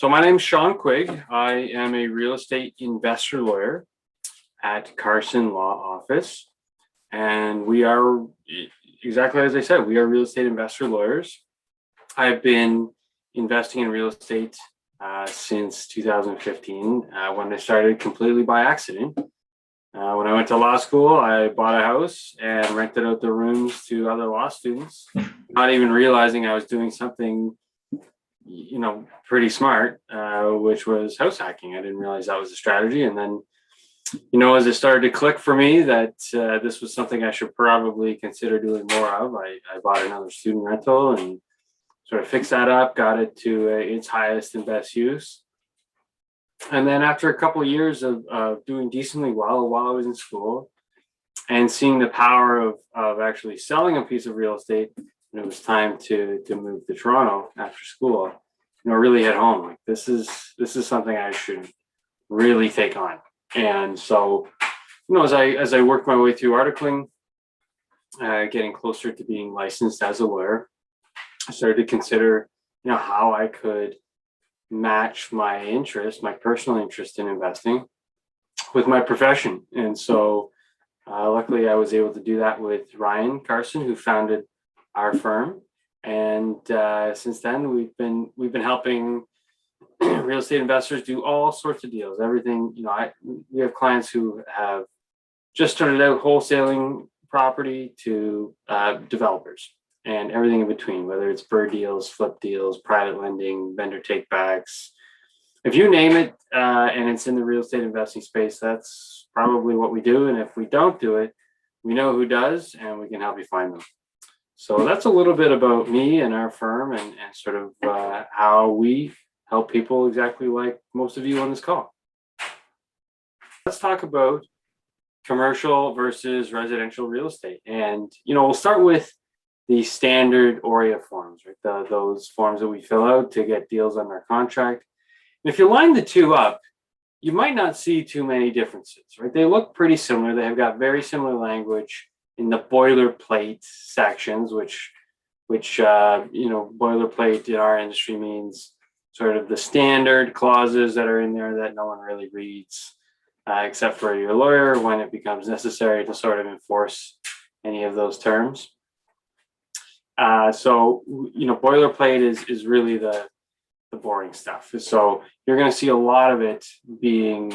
So my name is Shawn Quigg. I am a real estate investor lawyer at Carson Law Office. And we are, exactly as I said, we are real estate investor lawyers. I've been investing in real estate since 2015 when I started completely by accident. When I went to law school, I bought a house and rented out the rooms to other law students, not even realizing I was doing something pretty smart, which was house hacking. I didn't realize that was a strategy. And then, as it started to click for me that this was something I should probably consider doing more of, I bought another student rental and sort of fixed that up, got it to its highest and best use. And then after a couple of years of doing decently well while I was in school and seeing the power of actually selling a piece of real estate, and it was time to move to Toronto after school, really hit home. Like this is something I should really take on. And so, as I worked my way through articling, getting closer to being licensed as a lawyer, I started to consider, how I could match my interest, my personal interest in investing with my profession. And so luckily I was able to do that with Ryan Carson, who founded our firm. And since then we've been helping real estate investors do all sorts of deals. Everything, we have clients who have just started out wholesaling property to developers and everything in between, whether it's bird deals, flip deals, private lending, vendor takebacks. If you name it, and it's in the real estate investing space, that's probably what we do. And if we don't do it, we know who does, and we can help you find them. So that's a little bit about me and our firm and sort of how we help people exactly like most of you on this call. Let's talk about commercial versus residential real estate. And, we'll start with the standard REI forms, right? Those forms that we fill out to get deals under contract. And if you line the two up, you might not see too many differences, right? They look pretty similar. They have got very similar language in the boilerplate sections, which boilerplate in our industry means sort of the standard clauses that are in there that no one really reads, except for your lawyer when it becomes necessary to sort of enforce any of those terms. So boilerplate is really the boring stuff. So you're going to see a lot of it being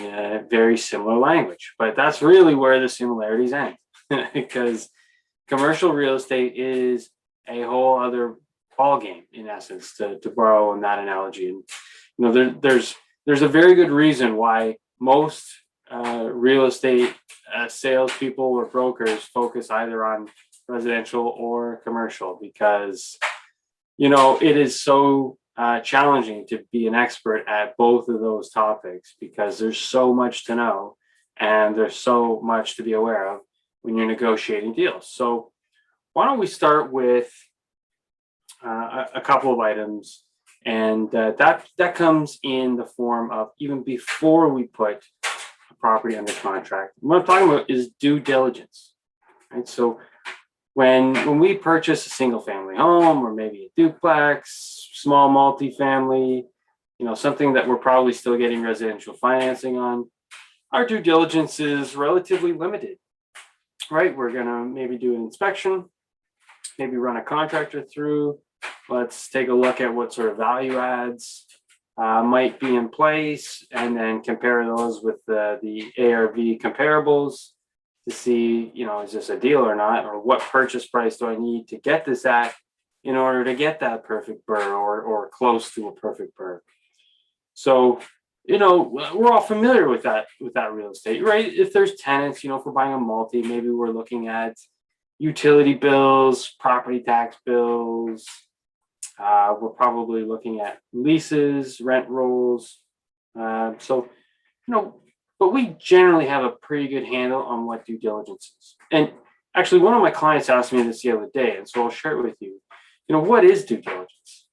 very similar language, but that's really where the similarities end. Because commercial real estate is a whole other ball game, in essence, to borrow on that analogy. And there's a very good reason why most real estate salespeople or brokers focus either on residential or commercial, because it is so challenging to be an expert at both of those topics, because there's so much to know and there's so much to be aware of when you're negotiating deals. So why don't we start with a couple of items, and that comes in the form of even before we put a property under contract. What I'm talking about is due diligence, right? So when we purchase a single family home, or maybe a duplex, small multifamily, something that we're probably still getting residential financing on, our due diligence is relatively limited. Right, we're gonna maybe do an inspection, maybe run a contractor through. Let's take a look at what sort of value adds might be in place, and then compare those with the ARV comparables to see, is this a deal or not, or what purchase price do I need to get this at in order to get that perfect BRRRR or close to a perfect BRRRR. So we're all familiar with that real estate, right? If there's tenants, if we're buying a multi, maybe we're looking at utility bills, property tax bills. We're probably looking at leases, rent rolls. But we generally have a pretty good handle on what due diligence is. And actually, one of my clients asked me this the other day, and so I'll share it with you. What is due diligence?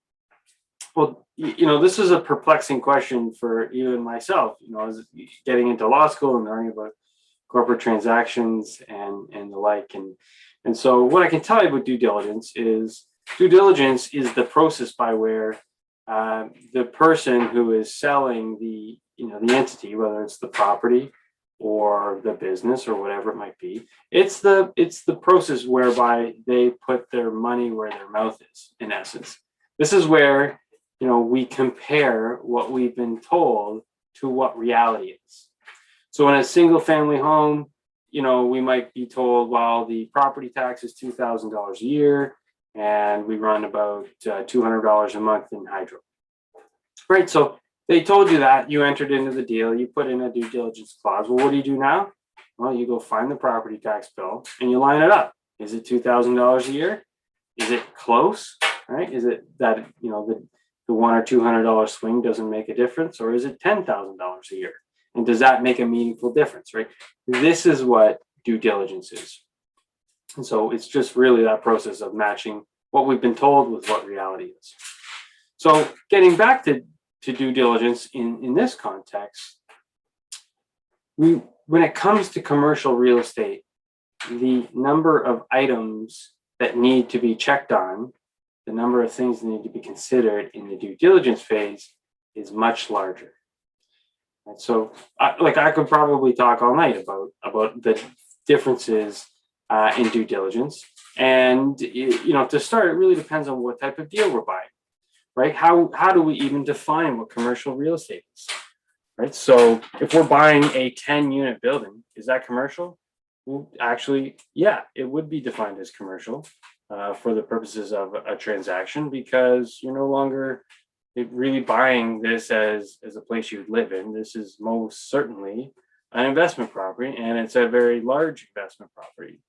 Well, this is a perplexing question for even myself, as getting into law school and learning about corporate transactions and the like. And so what I can tell you about due diligence is the process by where the person who is selling the entity, whether it's the property or the business or whatever it might be, it's the process whereby they put their money where their mouth is, in essence. This is where we compare what we've been told to what reality is. So in a single family home, we might be told, well, the property tax is $2,000 a year and we run about $200 a month in hydro. Right, so they told you that, you entered into the deal, you put in a due diligence clause. Well, what do you do now? Well, you go find the property tax bill and you line it up. Is it $2,000 a year? Is it close? Right? Is it that the $100 or $200 swing doesn't make a difference, or is it $10,000 a year? And does that make a meaningful difference? Right? This is what due diligence is. And so it's just really that process of matching what we've been told with what reality is. So getting back to due diligence in this context, when it comes to commercial real estate, the number of items that need to be checked on, the number of things that need to be considered in the due diligence phase is much larger. And so I could probably talk all night about the differences in due diligence. And to start, it really depends on what type of deal we're buying. Right? How do we even define what commercial real estate is? Right? So if we're buying a 10-unit building, is that commercial? Well, actually, yeah, it would be defined as commercial for the purposes of a transaction, because you're no longer really buying this as a place you'd live in. This is most certainly an investment property, and it's a very large investment property.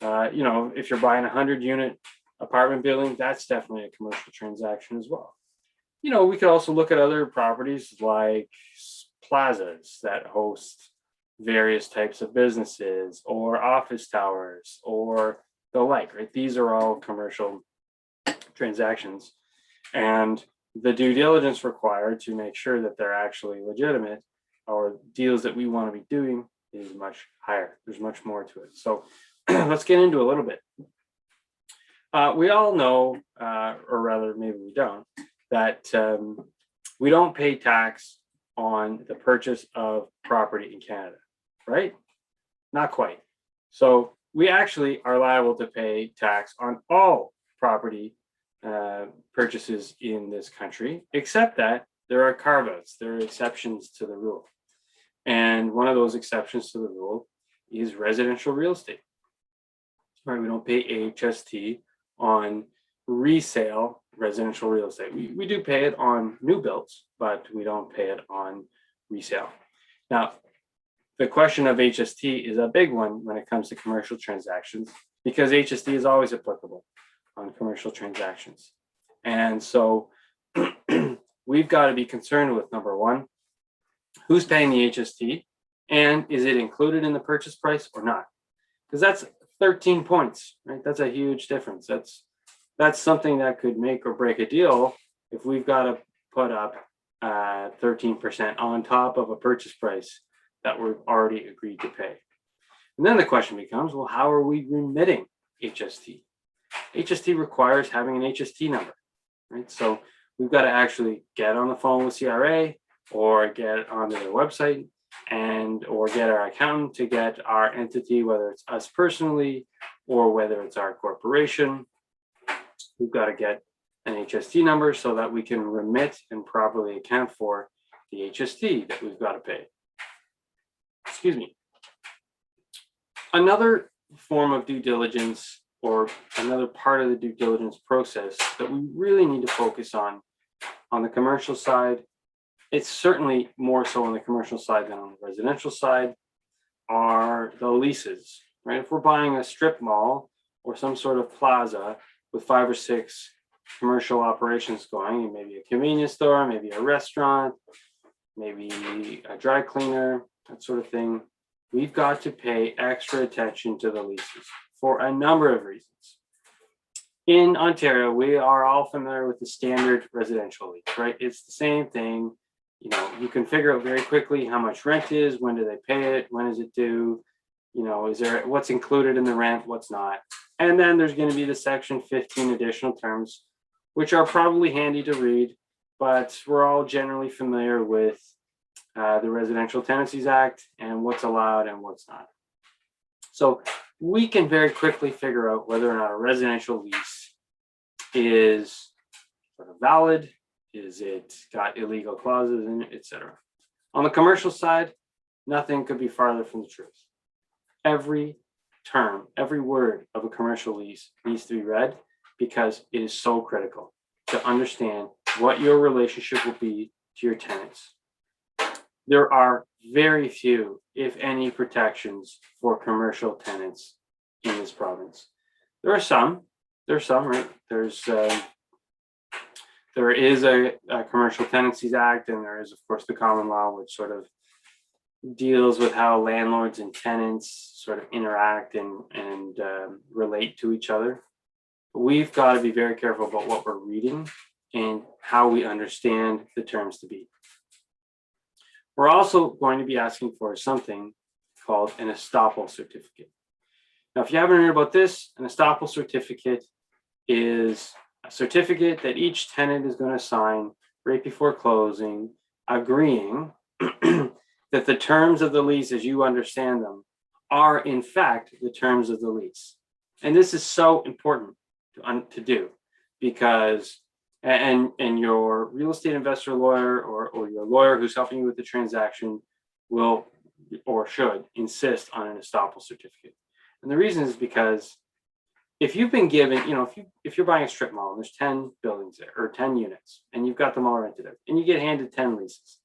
If you're buying a 100-unit apartment building, that's definitely a commercial transaction as well. We could also look at other properties like plazas that host various types of businesses, or office towers, or the like, right? These are all commercial transactions, and the due diligence required to make sure that they're actually legitimate, or deals that we want to be doing, is much higher. There's much more to it. So let's get into a little bit. We all know, or rather maybe we don't, that we don't pay tax on the purchase of property in Canada, right? Not quite. So we actually are liable to pay tax on all property purchases in this country, except that there are carve-outs, there are exceptions to the rule. And one of those exceptions to the rule is residential real estate. Right? We don't pay HST on resale residential real estate. We do pay it on new builds, but we don't pay it on resale. Now, the question of HST is a big one when it comes to commercial transactions, because HST is always applicable on commercial transactions. And so we've got to be concerned with, number one, who's paying the HST, and is it included in the purchase price or not? Because that's 13 points, right? That's a huge difference. That's something that could make or break a deal if we've got to put up 13% on top of a purchase price that we've already agreed to pay. And then the question becomes, well, how are we remitting HST? HST requires having an HST number, right? So we've got to actually get on the phone with CRA, or get onto their website, or get our accountant to get our entity, whether it's us personally or whether it's our corporation. We've got to get an HST number so that we can remit and properly account for the HST that we've got to pay. Excuse me. Another form of due diligence, or another part of the due diligence process that we really need to focus on the commercial side, it's certainly more so on the commercial side than on the residential side, are the leases, right? If we're buying a strip mall or some sort of plaza with 5 or 6 commercial operations going, maybe a convenience store, maybe a restaurant, maybe a dry cleaner, that sort of thing, we've got to pay extra attention to the leases for a number of reasons. In Ontario, we are all familiar with the standard residential lease, right? It's the same thing. You can figure out very quickly how much rent is, when do they pay it, when is it due, is there, what's included in the rent, what's not. And then there's going to be the section 15 additional terms, which are probably handy to read, but we're all generally familiar with the Residential Tenancies Act and what's allowed and what's not. So we can very quickly figure out whether or not a residential lease is sort of valid, is it got illegal clauses in it, etc. On the commercial side, nothing could be farther from the truth. Every term, every word of a commercial lease needs to be read because it is so critical to understand what your relationship will be to your tenants. There are very few, if any, protections for commercial tenants in this province. There are some, right? There is a Commercial Tenancies Act, and there is, of course, the common law, which sort of deals with how landlords and tenants sort of interact and relate to each other. We've got to be very careful about what we're reading and how we understand the terms to be. We're also going to be asking for something called an estoppel certificate. Now, if you haven't heard about this, an estoppel certificate is a certificate that each tenant is going to sign right before closing, agreeing that the terms of the lease as you understand them are in fact the terms of the lease. And this is so important to do because and your real estate investor lawyer or your lawyer who's helping you with the transaction will or should insist on an estoppel certificate. And the reason is because if you've been given, if you're buying a strip mall and there's 10 buildings there or 10 units and you've got them all rented out and you get handed 10 leases,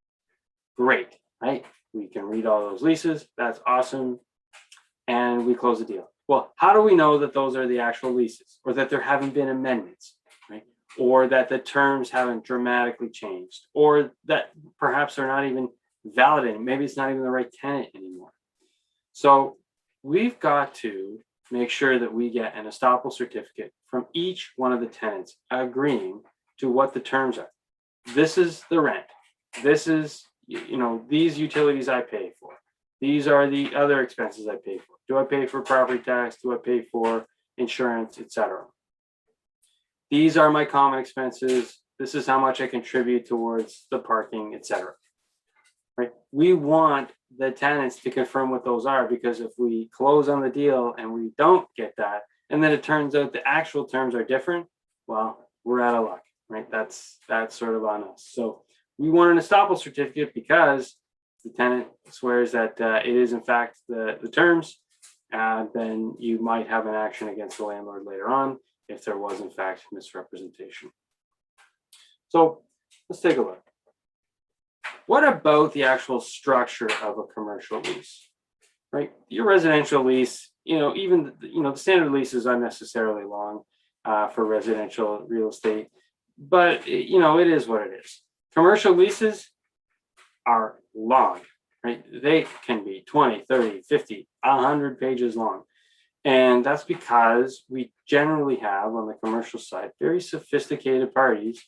great, right? We can read all those leases. That's awesome. And we close the deal. Well, how do we know that those are the actual leases or that there haven't been amendments, right? Or that the terms haven't dramatically changed or that perhaps they're not even validated. Maybe it's not even the right tenant anymore. So we've got to make sure that we get an estoppel certificate from each one of the tenants agreeing to what the terms are. This is the rent. This is, these utilities I pay for. These are the other expenses I pay for. Do I pay for property tax? Do I pay for insurance, etc.? These are my common expenses. This is how much I contribute towards the parking, etc. Right? We want the tenants to confirm what those are because if we close on the deal and we don't get that, and then it turns out the actual terms are different, well, we're out of luck, right? That's sort of on us. So we want an estoppel certificate because the tenant swears that it is in fact the terms, then you might have an action against the landlord later on if there was in fact misrepresentation. So let's take a look. What about the actual structure of a commercial lease, right? Your residential lease, even the standard lease is unnecessarily long for residential real estate, but it is what it is. Commercial leases are long, right? They can be 20, 30, 50, 100 pages long. And that's because we generally have on the commercial side very sophisticated parties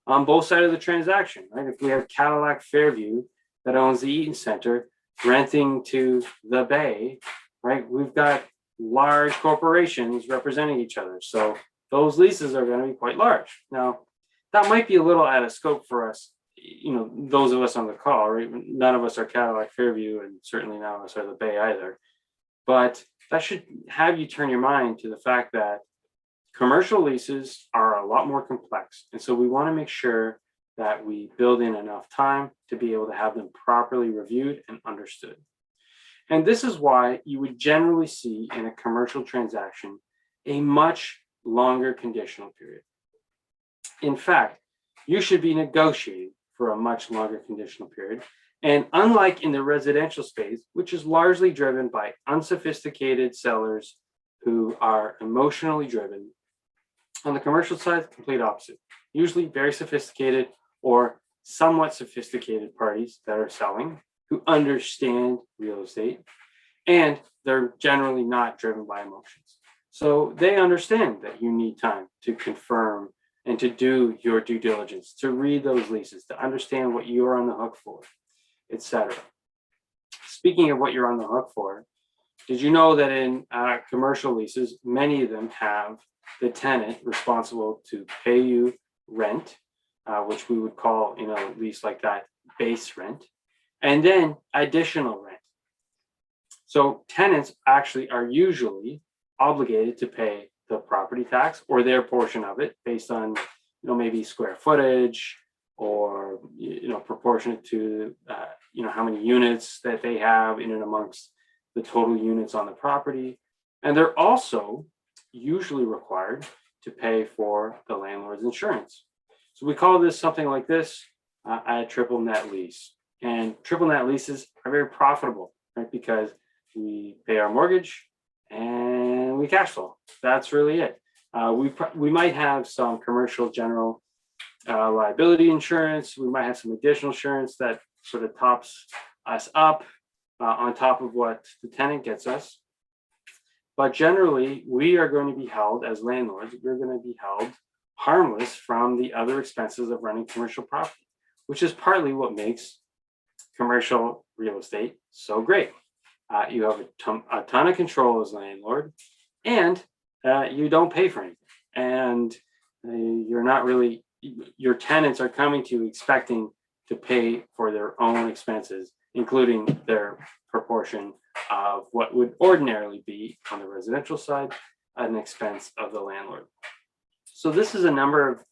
on both sides of the transaction, right? If we have Cadillac Fairview that owns the Eaton Center renting to the Bay, right? We've got large corporations representing each other. So those leases are going to be quite large. Now, that might be a little out of scope for us, those of us on the call, right? None of us are Cadillac Fairview and certainly none of us are the Bay either. But that should have you turn your mind to the fact that commercial leases are a lot more complex. And so we want to make sure that we build in enough time to be able to have them properly reviewed and understood. And this is why you would generally see in a commercial transaction a much longer conditional period. In fact, you should be negotiating for a much longer conditional period. And unlike in the residential space, which is largely driven by unsophisticated sellers who are emotionally driven, on the commercial side, complete opposite. Usually very sophisticated or somewhat sophisticated parties that are selling who understand real estate, and they're generally not driven by emotions. So they understand that you need time to confirm and to do your due diligence, to read those leases, to understand what you're on the hook for, etc. Speaking of what you're on the hook for, did you know that in commercial leases, many of them have the tenant responsible to pay you rent which we would call in a lease like that base rent, and then additional rent. So tenants actually are usually obligated to pay the property tax or their portion of it based on, maybe square footage or, proportionate to, how many units that they have in and amongst the total units on the property. And they're also usually required to pay for the landlord's insurance. So we call this something like this, a triple net lease. And triple net leases are very profitable, right? Because we pay our mortgage and we cash flow. That's really it. We might have some commercial general liability insurance. We might have some additional insurance that sort of tops us up on top of what the tenant gets us. But generally, we are going to be held as landlords, we're going to be held harmless from the other expenses of running commercial property, which is partly what makes commercial real estate so great. You have a ton of control as a landlord, and you don't pay for anything. And you're not really, your tenants are coming to you expecting to pay for their own expenses, including their proportion of what would ordinarily be on the residential side an expense of the landlord. So this is a number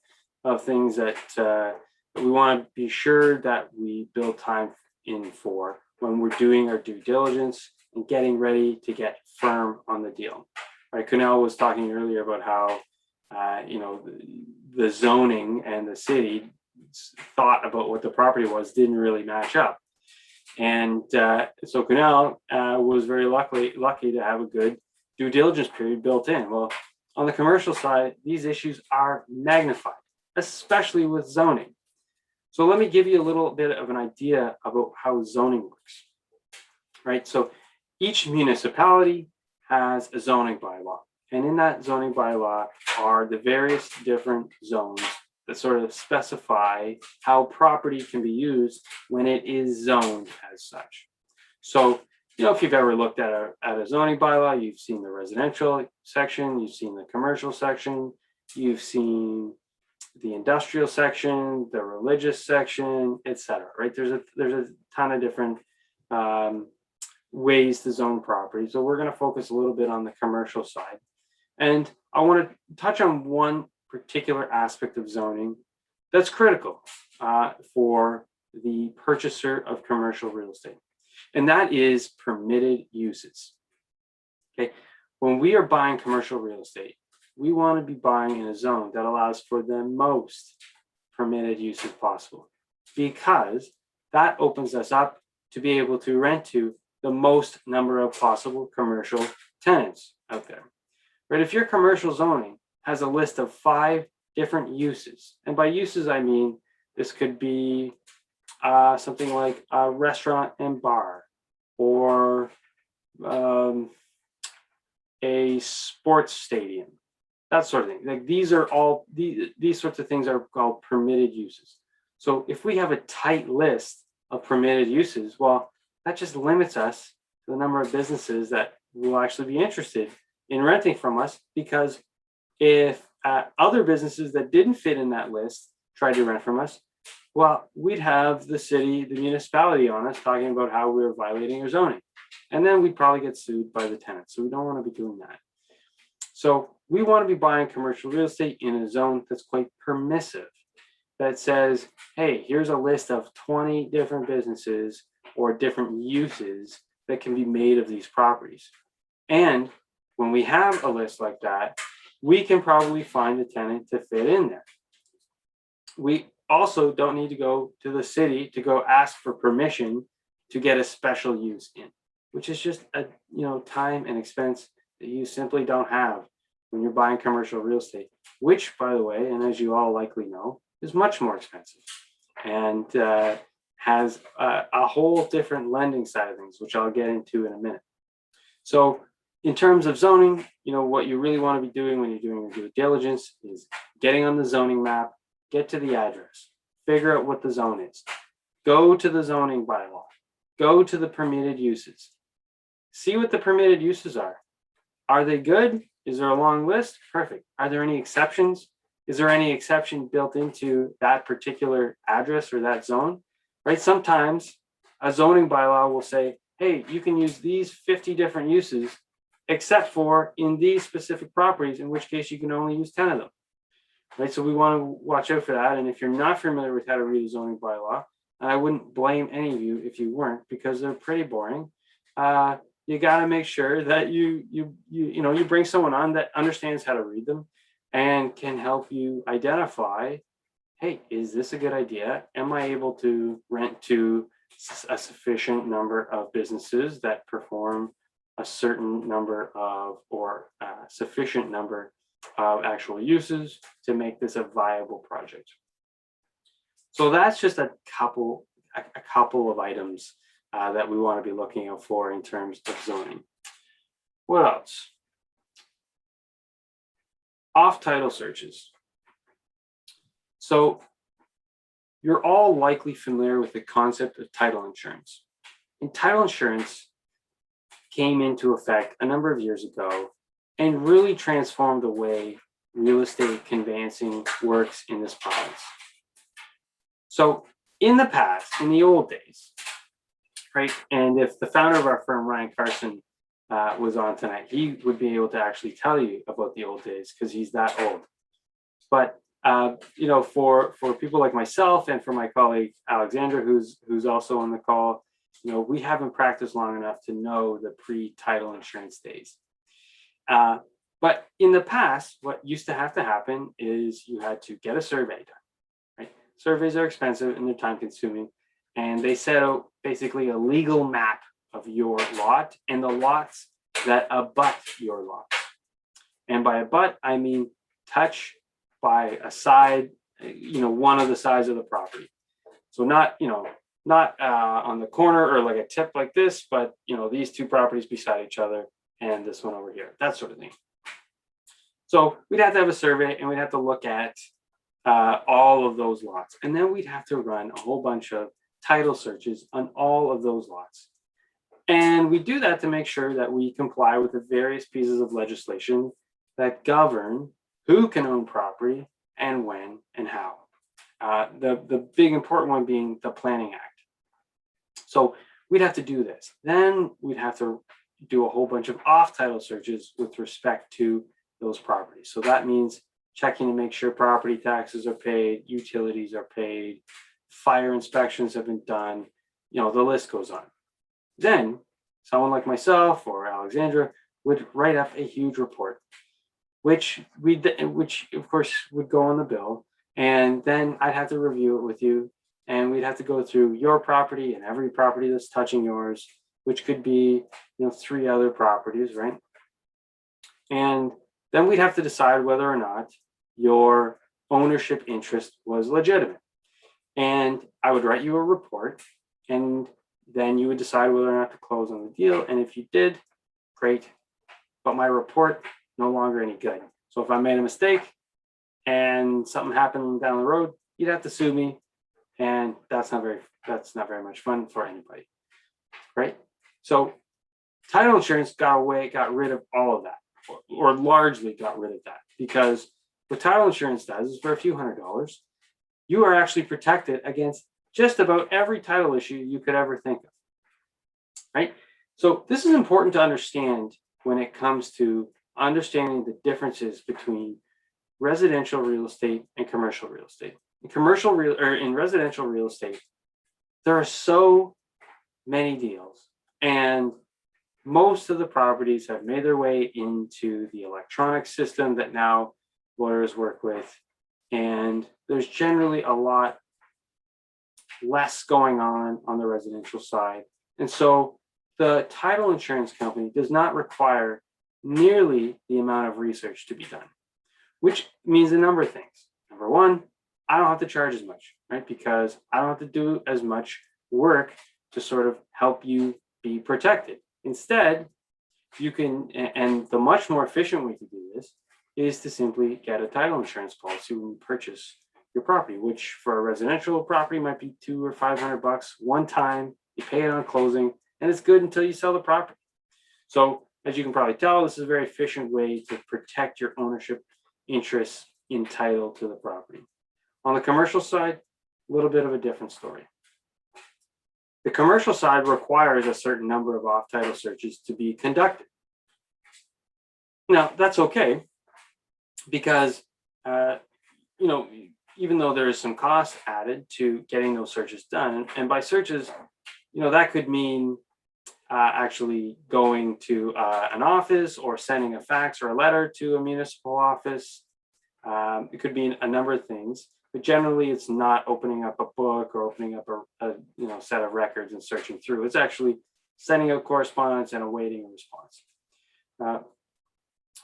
of things that we want to be sure that we build time in for when we're doing our due diligence and getting ready to get firm on the deal. Right, Kunal was talking earlier about how the zoning and the city thought about what the property was didn't really match up. And so Kunal was very lucky to have a good due diligence period built in. Well, on the commercial side, these issues are magnified, especially with zoning. So let me give you a little bit of an idea about how zoning works. Right, so each municipality has a zoning bylaw, and in that zoning bylaw are the various different zones that sort of specify how property can be used when it is zoned as such. So, if you've ever looked at a zoning bylaw, you've seen the residential section, you've seen the commercial section, you've seen the industrial section, the religious section, etc. Right? There's a ton of different ways to zone property. So we're going to focus a little bit on the commercial side. And I want to touch on one particular aspect of zoning that's critical for the purchaser of commercial real estate, and that is permitted uses. Okay, when we are buying commercial real estate, we want to be buying in a zone that allows for the most permitted uses possible, because that opens us up to be able to rent to the most number of possible commercial tenants out there. Right? If your commercial zoning has a list of 5 different uses, and by uses I mean this could be something like a restaurant and bar, or a sports stadium, that sort of thing. Like these are all these sorts of things are called permitted uses. So if we have a tight list of permitted uses, well, that just limits us to the number of businesses that will actually be interested in renting from us, because if other businesses that didn't fit in that list tried to rent from us, well, we'd have the city, the municipality on us talking about how we were violating our zoning. And then we'd probably get sued by the tenant. So we don't want to be doing that. So we want to be buying commercial real estate in a zone that's quite permissive, that says, hey, here's a list of 20 different businesses or different uses that can be made of these properties. And when we have a list like that, we can probably find a tenant to fit in there. We also don't need to go to the city to go ask for permission to get a special use in, which is just a time and expense that you simply don't have when you're buying commercial real estate, which, by the way, and as you all likely know, is much more expensive and has a whole different lending side of things, which I'll get into in a minute. So in terms of zoning, what you really want to be doing when you're doing your due diligence is getting on the zoning map, get to the address, figure out what the zone is, go to the zoning bylaw, go to the permitted uses, see what the permitted uses are. Are they good? Is there a long list? Perfect. Are there any exceptions? is there any exception built into that particular address or that zone, right? Sometimes a zoning bylaw will say, hey, you can use these 50 different uses, except for in these specific properties, in which case you can only use 10 of them, right? So we want to watch out for that. And if you're not familiar with how to read a zoning bylaw, and I wouldn't blame any of you if you weren't, because they're pretty boring, you got to make sure that you bring someone on that understands how to read them and can help you identify, hey, is this a good idea? Am I able to rent to a sufficient number of businesses that perform a certain number of, or a sufficient number of actual uses to make this a viable project? So that's just a couple of items that we want to be looking out for in terms of zoning. What else? Off-title searches. So you're all likely familiar with the concept of title insurance. And title insurance came into effect a number of years ago and really transformed the way real estate conveyancing works in this province. So in the past, in the old days, right, and if the founder of our firm, Ryan Carson, was on tonight, he would be able to actually tell you about the old days because he's that old. But for people like myself and for my colleague Alexandra, who's also on the call, we haven't practiced long enough to know the pre-title insurance days. But in the past, what used to have to happen is you had to get a survey done, right? Surveys are expensive and they're time consuming, and they set out basically a legal map of your lot and the lots that abut your lot. And by abut, I mean touch by a side, one of the sides of the property. So not on the corner or like a tip like this, but these two properties beside each other and this one over here, that sort of thing. So we'd have to have a survey and we'd have to look at all of those lots. And then we'd have to run a whole bunch of title searches on all of those lots. And we do that to make sure that we comply with the various pieces of legislation that govern who can own property and when and how. The big important one being the Planning Act. So we'd have to do this. Then we'd have to do a whole bunch of off-title searches with respect to those properties. So that means checking to make sure property taxes are paid, utilities are paid, fire inspections have been done, the list goes on. Then someone like myself or Alexandra would write up a huge report, which of course would go on the bill. And then I'd have to review it with you, and we'd have to go through your property and every property that's touching yours, which could be 3 other properties, right? And then we'd have to decide whether or not your ownership interest was legitimate. And I would write you a report, and then you would decide whether or not to close on the deal. And if you did, great. But my report, no longer any good. So if I made a mistake and something happened down the road, you'd have to sue me. And that's not very much fun for anybody, right? So title insurance got rid of all of that, or largely got rid of that, because what title insurance does is for a few $100s, you are actually protected against just about every title issue you could ever think of, right? So this is important to understand when it comes to understanding the differences between residential real estate and commercial real estate. In residential real estate, there are so many deals, and most of the properties have made their way into the electronic system that now lawyers work with, and there's generally a lot less going on the residential side. And so the title insurance company does not require nearly the amount of research to be done, which means a number of things. Number one, I don't have to charge as much, right? Because I don't have to do as much work to sort of help you be protected. Instead, you can, and the much more efficient way to do this is to simply get a title insurance policy when you purchase your property, which for a residential property might be $200 or $500 one time. You pay it on closing, and it's good until you sell the property. So as you can probably tell, this is a very efficient way to protect your ownership interests entitled to the property. On the commercial side, a little bit of a different story. The commercial side requires a certain number of off-title searches to be conducted. Now, that's okay because, even though there is some cost added to getting those searches done, and by searches, that could mean actually going to an office or sending a fax or a letter to a municipal office. It could mean a number of things, but generally it's not opening up a book or opening up a set of records and searching through. It's actually sending out correspondence and awaiting a response.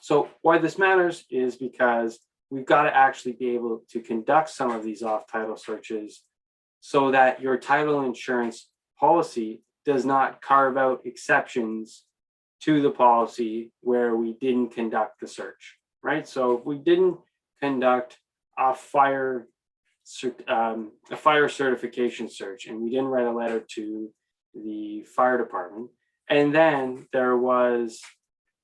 So why this matters is because we've got to actually be able to conduct some of these off-title searches so that your title insurance policy does not carve out exceptions to the policy where we didn't conduct the search, right? So if we didn't conduct a fire certification search and we didn't write a letter to the fire department, and then there was,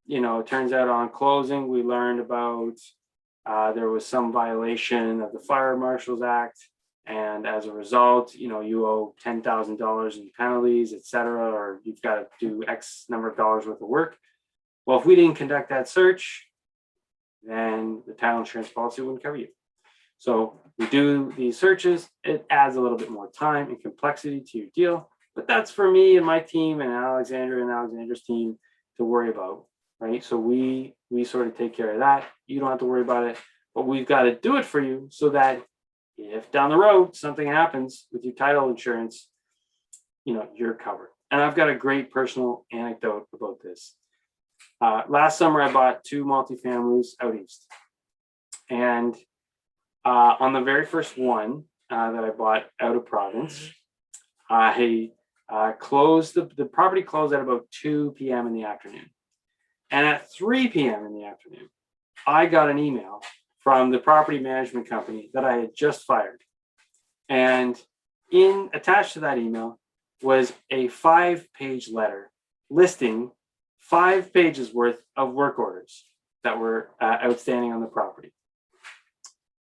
it turns out on closing, we learned about there was some violation of the Fire Marshals Act. And as a result, you owe $10,000 in penalties, et cetera, or you've got to do X number of dollars worth of work. Well, if we didn't conduct that search, then the title insurance policy wouldn't cover you. So we do these searches. It adds a little bit more time and complexity to your deal, but that's for me and my team and Alexandra and Alexandra's team to worry about, right? So we sort of take care of that. You don't have to worry about it, but we've got to do it for you so that if down the road something happens with your title insurance, you're covered. And I've got a great personal anecdote about this. Last summer, I bought 2 multifamilies out east. And on the very first one that I bought out of province, I closed, the property closed at about 2 p.m. in the afternoon. And at 3 p.m. in the afternoon, I got an email from the property management company that I had just fired. And attached to that email was a 5-page letter listing 5 pages worth of work orders that were outstanding on the property.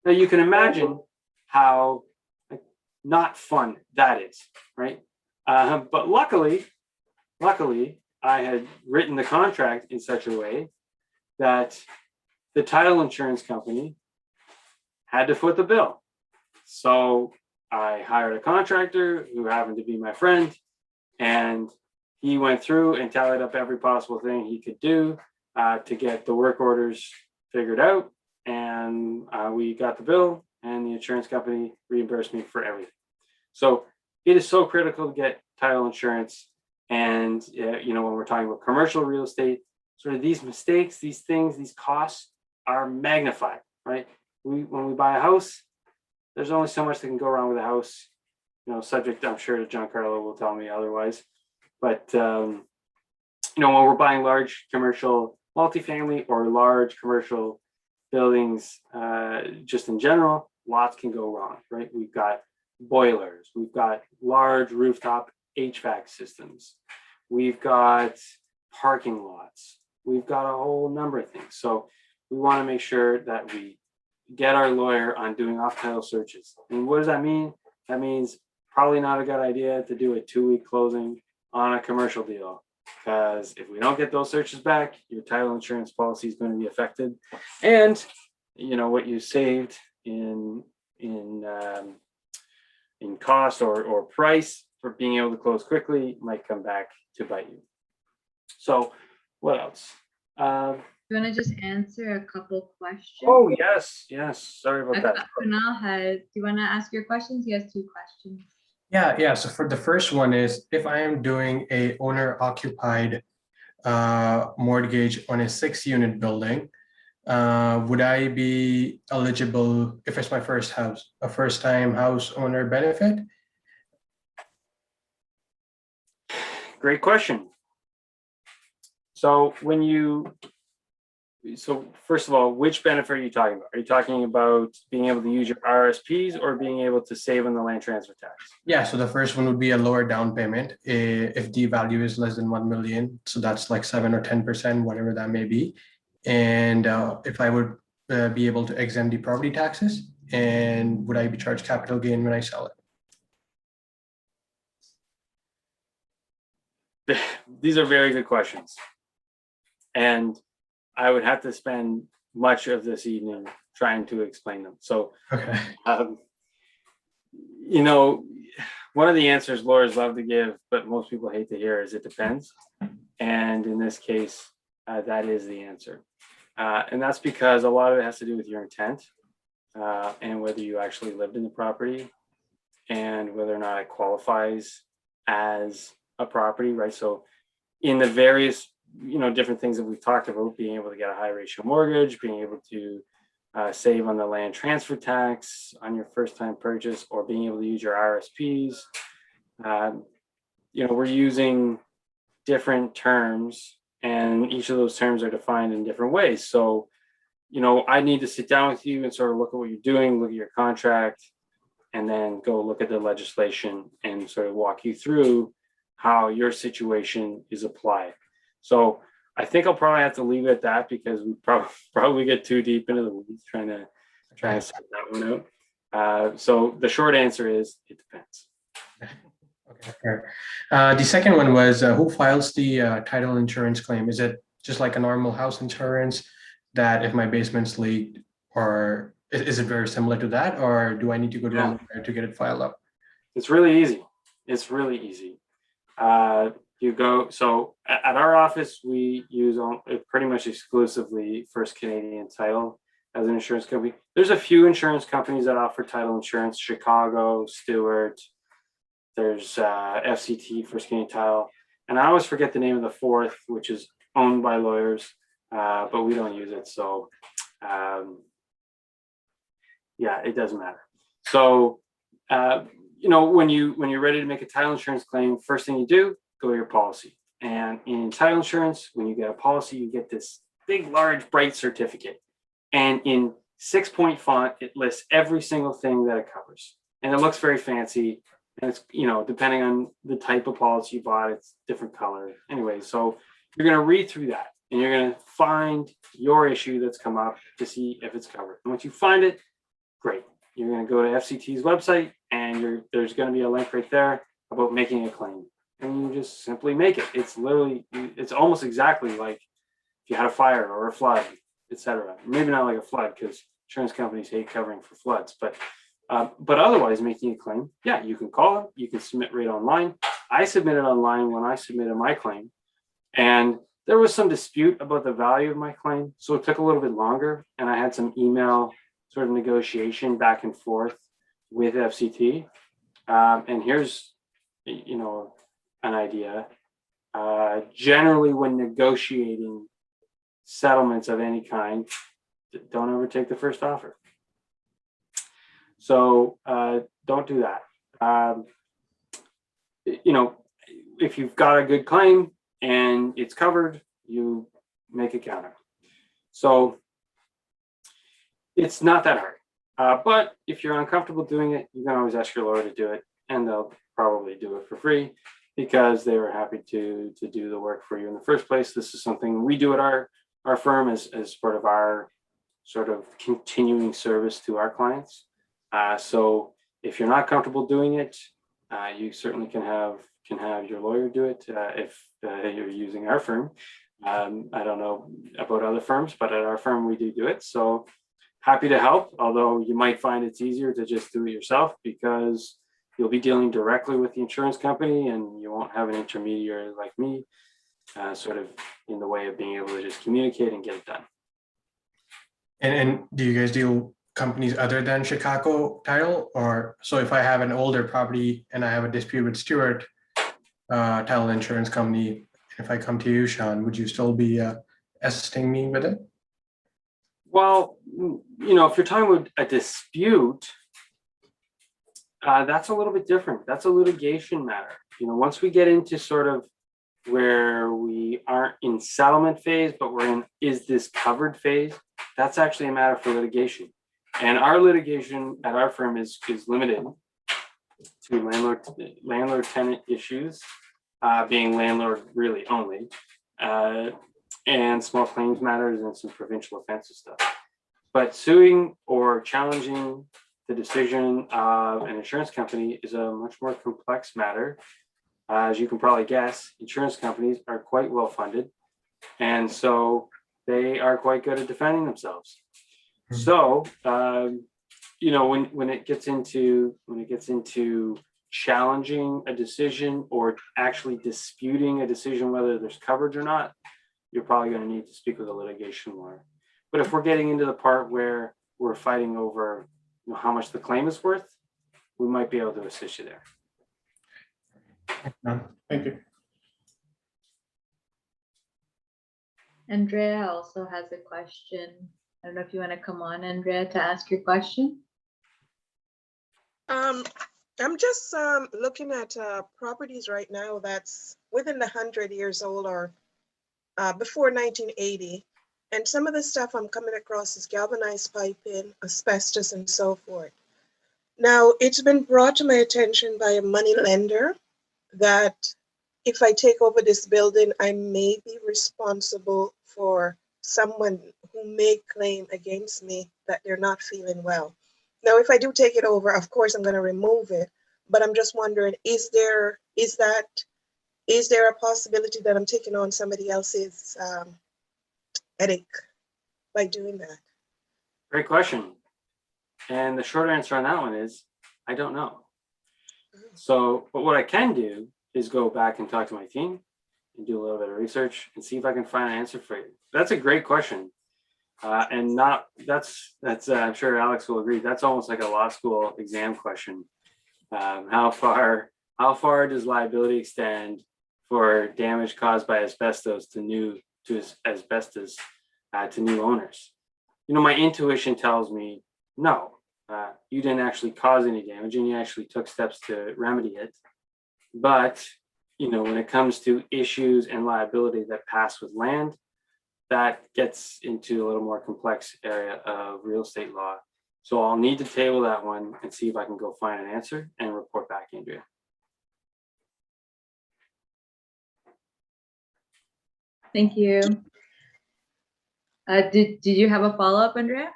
Now you can imagine how not fun that is, right? But luckily, I had written the contract in such a way that the title insurance company had to foot the bill. So I hired a contractor who happened to be my friend, and he went through and tallied up every possible thing he could do to get the work orders figured out. And we got the bill, and the insurance company reimbursed me for everything. So it is so critical to get title insurance. And, when we're talking about commercial real estate, sort of these mistakes, these things, these costs are magnified, right? When we buy a house, there's only so much that can go wrong with a house, subject, I'm sure, to Giancarlo will tell me otherwise. But, when we're buying large commercial multifamily or large commercial buildings, just in general, lots can go wrong, right? We've got boilers, we've got large rooftop HVAC systems, we've got parking lots, we've got a whole number of things. So we want to make sure that we get our lawyer on doing off-title searches. And what does that mean? That means probably not a good idea to do a 2-week closing on a commercial deal, because if we don't get those searches back, your title insurance policy is going to be affected. And what you saved in cost or price for being able to close quickly might come back to bite you. So what else? You want to just answer a couple questions? Oh, yes. Sorry about that. Kunal do you want to ask your questions? He has 2 questions. Yeah. So for the first one is, if I am doing a owner-occupied mortgage on a 6-unit building, would I be eligible if it's my first house, a first-time house owner benefit? Great question. So first of all, which benefit are you talking about? Are you talking about being able to use your RSPs or being able to save on the land transfer tax? Yeah, so the first one would be a lower down payment if the value is less than 1 million. So that's like 7 or 10%, whatever that may be. And if I would be able to exempt the property taxes? And would I be charged capital gain when I sell it? These are very good questions. And I would have to spend much of this evening trying to explain them. So, Okay. you know, one of the answers lawyers love to give, but most people hate to hear is it depends. And in this case, that is the answer. And that's because a lot of it has to do with your intent and whether you actually lived in the property and whether or not it qualifies as a property, right? So in the various, different things that we've talked about, being able to get a high ratio mortgage, being able to save on the land transfer tax on your first time purchase, or being able to use your RSPs. We're using different terms, and each of those terms are defined in different ways. So, I need to sit down with you and sort of look at what you're doing, look at your contract, and then go look at the legislation and sort of walk you through how your situation is applied. So I think I'll probably have to leave it at that because we probably get too deep into the weeds trying to set that one out. So the short answer is it depends. Okay, fair. The second one was who files the title insurance claim? Is it just like a normal house insurance that if my basement's leaked, or is it very similar to that, or do I need to go to a lawyer to get it filed up? It's really easy. It's really easy. So at our office, we use pretty much exclusively First Canadian Title as an insurance company. There's a few insurance companies that offer title insurance: Chicago, Stewart. There's FCT, First Canadian Title, and I always forget the name of the fourth, which is owned by lawyers, but we don't use it. So it doesn't matter. So when you're ready to make a title insurance claim, first thing you do, go to your policy. And in title insurance, when you get a policy, you get this big, large, bright certificate. And in 6-point font, it lists every single thing that it covers. And it looks very fancy. And it's, depending on the type of policy you bought, it's different color. Anyway, so you're going to read through that and you're going to find your issue that's come up to see if it's covered. And once you find it, great. You're going to go to FCT's website and there's going to be a link right there about making a claim. And you just simply make it. It's almost exactly like if you had a fire or a flood, etc. Maybe not like a flood because insurance companies hate covering for floods, but otherwise making a claim, you can call them, you can submit right online. I submitted online when I submitted my claim, and there was some dispute about the value of my claim, so it took a little bit longer, and I had some email sort of negotiation back and forth with FCT. And here's, an idea. Generally, when negotiating settlements of any kind, don't ever take the first offer. So don't do that. If you've got a good claim and it's covered, you make a counter. So it's not that hard. But if you're uncomfortable doing it, you can always ask your lawyer to do it, and they'll probably do it for free because they were happy to do the work for you in the first place. This is something we do at our firm as part of our sort of continuing service to our clients. So if you're not comfortable doing it, you certainly can have your lawyer do it if you're using our firm. I don't know about other firms, but at our firm we do it. So happy to help, although you might find it's easier to just do it yourself because you'll be dealing directly with the insurance company and you won't have an intermediary like me sort of in the way of being able to just communicate and get it done. And do you guys deal companies other than Chicago Title? Or so if I have an older property and I have a dispute with Stewart Title Insurance Company, if I come to you, Shawn, would you still be assisting me with it? Well, if you're talking about a dispute, that's a little bit different. That's a litigation matter. Once we get into sort of where we aren't in settlement phase, but we're in is this covered phase, that's actually a matter for litigation. And our litigation at our firm is limited to landlord tenant issues, being landlord really only, and small claims matters and some provincial offensive stuff. But suing or challenging the decision of an insurance company is a much more complex matter. As you can probably guess, insurance companies are quite well funded, and so they are quite good at defending themselves. So, when it gets into challenging a decision or actually disputing a decision whether there's coverage or not, you're probably going to need to speak with a litigation lawyer. But if we're getting into the part where we're fighting over how much the claim is worth, we might be able to assist you there. Thank you. Andrea also has a question. I don't know if you want to come on, Andrea, to ask your question. I'm just looking at properties right now that's within the 100 years old or before 1980. And some of the stuff I'm coming across is galvanized piping, asbestos, and so forth. Now, it's been brought to my attention by a money lender that if I take over this building, I may be responsible for someone who may claim against me that they're not feeling well. Now, if I do take it over, of course, I'm going to remove it. But I'm just wondering, is there a possibility that I'm taking on somebody else's headache by doing that? Great question. And the short answer on that one is, I don't know. So, but what I can do is go back and talk to my team and do a little bit of research and see if I can find an answer for you. That's a great question. And I'm sure Alex will agree, that's almost like a law school exam question. How far does liability extend for damage caused by asbestos to new owners? My intuition tells me no, you didn't actually cause any damage and you actually took steps to remedy it. But when it comes to issues and liability that pass with land, that gets into a little more complex area of real estate law. So I'll need to table that one and see if I can go find an answer and report back, Andrea. Thank you. Did you have a follow-up, Andrea?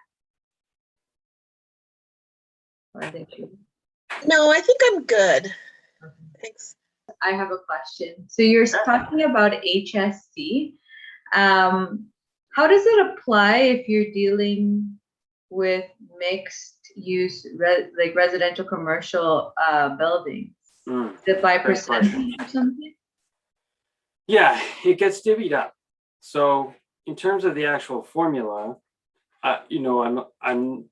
Or did you? No, I think I'm good. Okay. Thanks. I have a question. So you're talking about HST. How does it apply if you're dealing with mixed use, like residential commercial buildings? Is it by percentage or something? Yeah, it gets divvied up. So in terms of the actual formula, I don't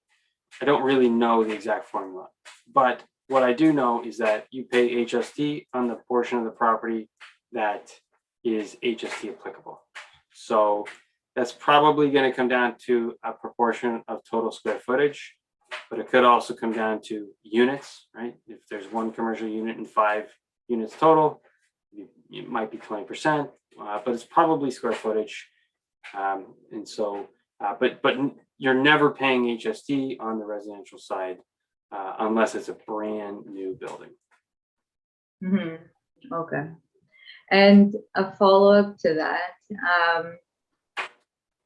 really know the exact formula, but what I do know is that you pay HST on the portion of the property that is HST applicable. So that's probably going to come down to a proportion of total square footage, but it could also come down to units, right? If there's one commercial unit and 5 units total, it might be 20%, but it's probably square footage. And so, but you're never paying HST on the residential side unless it's a brand new building. Mm-hmm. Okay. And a follow-up to that,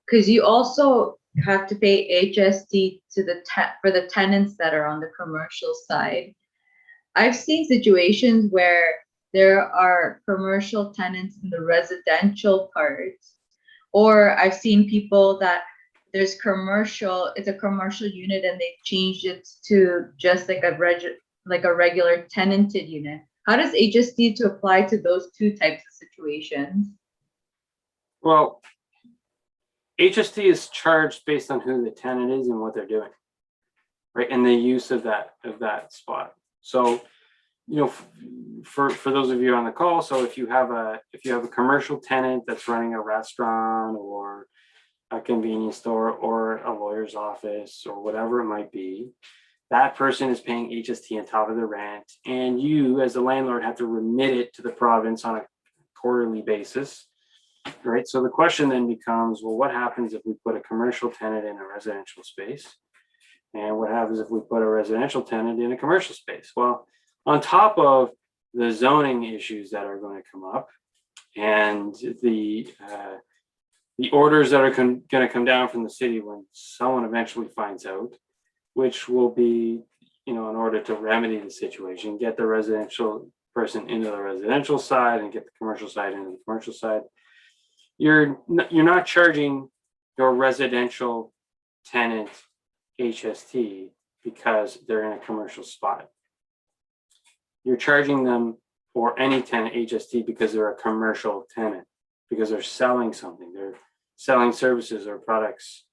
because you also have to pay HST to for the tenants that are on the commercial side. I've seen situations where there are commercial tenants in the residential parts, or I've seen people that it's a commercial unit and they've changed it to just like a regular tenanted unit. How does HST to apply to those two types of situations? Well, HST is charged based on who the tenant is and what they're doing, right? And the use of that spot. So, for those of you on the call, so if you have a commercial tenant that's running a restaurant or a convenience store or a lawyer's office or whatever it might be, that person is paying HST on top of the rent, and you as the landlord have to remit it to the province on a quarterly basis, right? So the question then becomes, well, what happens if we put a commercial tenant in a residential space? And what happens if we put a residential tenant in a commercial space? Well, on top of the zoning issues that are going to come up and the the orders that are going to come down from the city when someone eventually finds out, which will be, in order to remedy the situation, get the residential person into the residential side and get the commercial side into the commercial side. You're not charging your residential tenant HST because they're in a commercial spot. You're charging them, or any tenant, HST because they're a commercial tenant, because they're selling something, they're selling services or products.